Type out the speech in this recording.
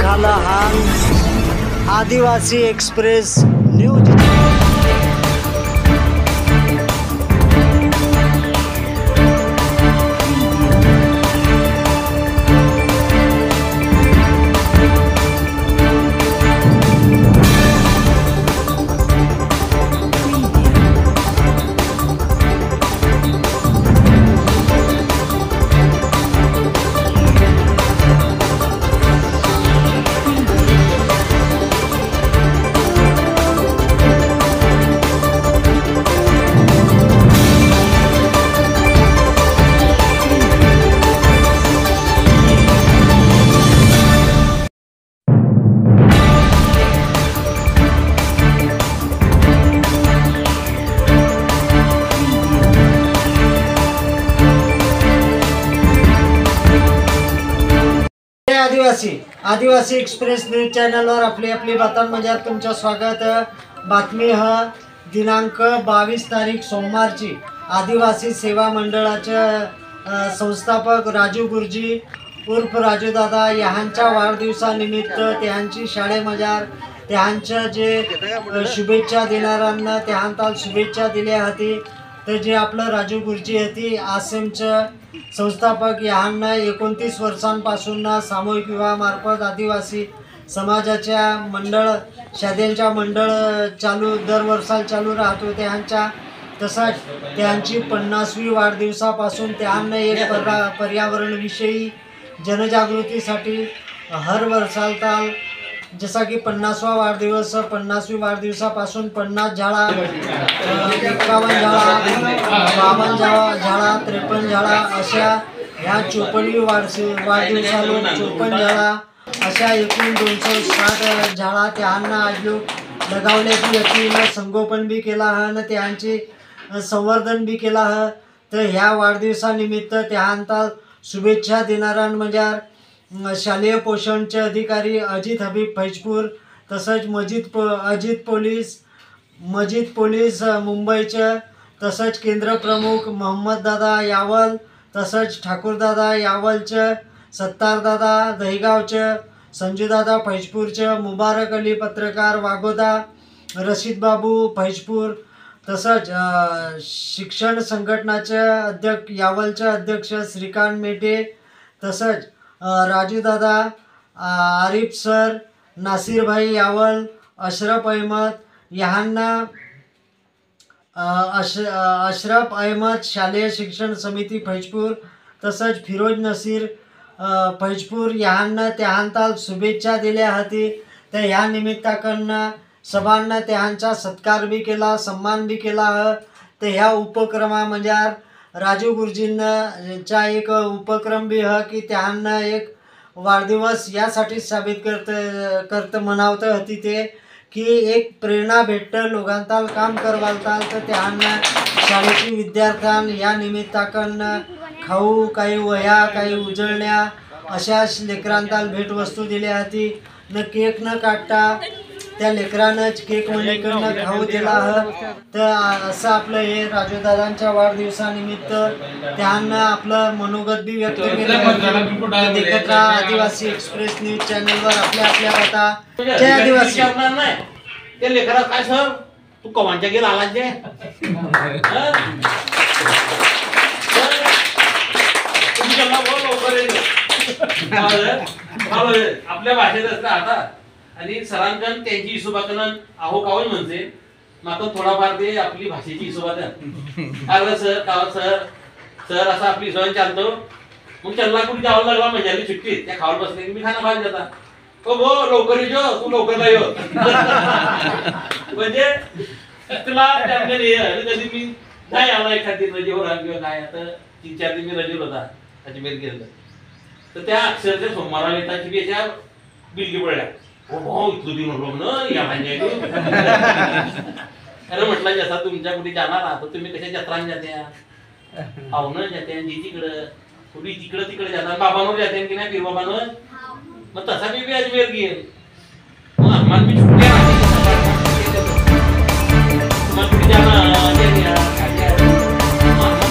झाला हाल आदिवासी एक्सप्रेस न्यूज। आदिवासी एक्सप्रेस न्यूज चॅनलवर आपली बातम्यांमध्ये तुमचं स्वागत। बातमी हा दिनांक 22 तारीख सोमवारची आदिवासी सेवा मंडळाचे संस्थापक राजू गुरुजी उर्फ राजू दादा यांच्या वाढदिवसानिमित्त त्यांची शाळेमजार त्यांच्या जे शुभेच्छा देणाऱ्यांना त्यांना शुभेच्छा दिल्या होती। तर जे आपलं राजू गुरुजी होती आसेमचं संस्थापक यांना 29 वर्षांपासून सामूहिक विवाहामार्फत आदिवासी समाजाच्या मंडळ शाद्यांच्या मंडळ चालू दर वर्षाला चालू राहतो त्यांच्या। तसंच त्यांची 50वी वाढदिवसापासून त्यांना एक पर्यावरणविषयी जनजागृतीसाठी हर वर्षाला जसा की 50वा वाढदिवस 50वी वाढदिवसापासून 50 झाडा 51 झाडा 52 झाडा 53 झाडा अशा ह्या 54वी वाढदिवसाला 54 झाडा अशा एकूण 260 झाडा त्यांना आजू लगावल्याची व्यक्तीनं संगोपन बी केला हा आणि त्यांचे संवर्धन बी केला हा। तर ह्या वाढदिवसानिमित्त त्यांना शुभेच्छा देणाऱ्यांमध्ये शालेय पोषणचे अधिकारी अजित हबीब फैजपूर तसंच मजीद पोलीस मुंबईचे तसंच केंद्र प्रमुख मोहम्मद दादा यावल तसंच ठाकूरदादा यावलचे सत्तारदादा दहीगावचे संजूदादा फैजपूरचे मुबारक अली पत्रकार वागोदा रशीद बाबू फैजपूर तसंच शिक्षण संघटनाचे अध्यक्ष यावलचे अध्यक्ष श्रीकांत मेटे तसंच राजू दादा आरिफ सर नासिर भाई यावल अशरफ अहमद यांना अशरफ अहमद शालेय शिक्षण समिती फैजपूर तसंच फिरोज नसीर फैजपूर यांना त्यांना शुभेच्छा दिल्या होती। तर ह्या निमित्ताकडनं सभांना त्यांचा सत्कार बी केला सन्मान बी केला। तर ह्या उपक्रमामध्ये राजू गुरुजींचा एक उपक्रम बी हा की त्यांना एक वाढदिवस यासाठी साबित करत मनावतं होती ते की एक प्रेरणा भेटतं लोकांना काम करवालता। तर त्यांना शाळेची विद्यार्थ्यांना या निमित्ताकडनं खाऊ काही वह्या काही उजळण्या अशा लेकरांना भेटवस्तू दिल्या होती न केक न काढता त्या लेकरानंच केक मनीकडनं खाऊ दिला ह। तर असं आपलं हे राजूदादांच्या वाढदिवसानिमित्त त्यांना आपलं मनोगत बी व्यक्त केलं। देखत राहा आदिवासी एक्सप्रेस न्यूज चॅनलवर आपल्या बाता। जय आदिवासी। ते लेकरा काय सर तू कवांच्या गेला आला जे आपल्या भाषेत असतं आता आणि सरांकन त्यांची हिशोबाकन आहो कावल म्हणजे मात्र थोडाफार ते आपली भाषेची हिशोबात अरे सर काव सर सर असं आपली हिशोबाने चालतो। मग त्यांना कुठे जावं लागला म्हणजे सुट्टीत त्या खावर बसले की मी खाना खायला जाता हो भो लवकर येतो तू लवकर येऊ म्हणजे तुला कधी मी नाही आला एखादी रजेवर किंवा काय आता 3-4 दिन मी रजेवर होता अजमेर गेलं तर त्या अक्षरशः सोमवाराला येताची बी याच्या बिलगी पडल्या इथलं दिन म्हणलो या म्हणजे अरे म्हटलं जसा तुमच्या कुठे जाणार आहात तुम्ही कशा जत्रान जात्या पाहुणं जाते तिकडं कुठे तिकडे जातात बाबांवर जाते की नाही पीर बाबांवर मग तसा मी अजमेर गेल मग आम्हाला मी छुट्ट्या तुम्हाला कुठे जाणार